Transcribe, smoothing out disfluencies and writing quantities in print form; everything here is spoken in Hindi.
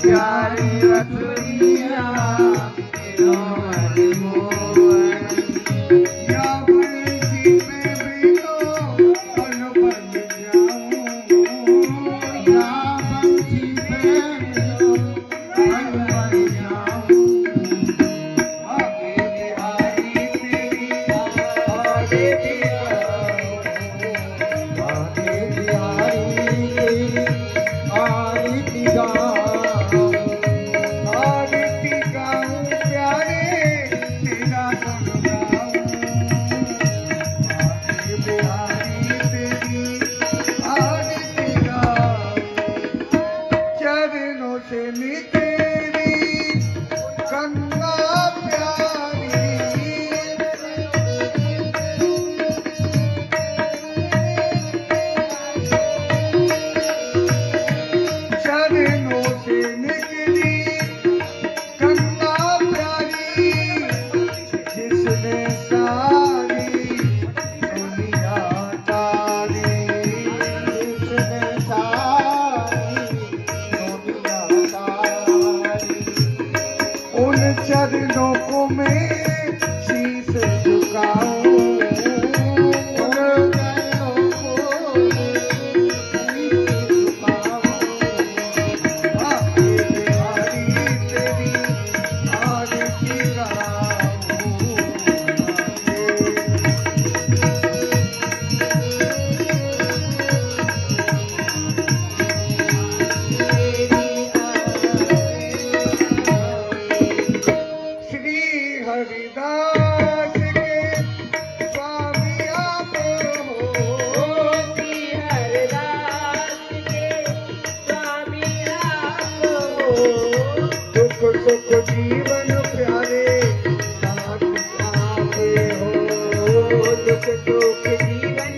प्यारी रतुरिया तेरो अनमोल या बंसी में भी तो पल बन जाऊं या बंसी में भी तो पल बन जाऊं आगे बिहारी तेरी आगे आरती गाऊं आरती गाऊं प्यारे तेरा गुण गाऊं आगे बिहारी तेरी आरती गाऊं चरणों से नी तेरी गंगा प्यारी चरणों से निकली गंगा प्यारी जिसने सारी दुनिया तारी जिसने सारी दुनिया तारी उन चरणों को मैं शीश झुकाऊं हरिदास के स्वामी आप हो श्री हरिदास के स्वामी आप हो दुख सुख जीवन प्यारे साथ आपे हो दुख सुख जीवन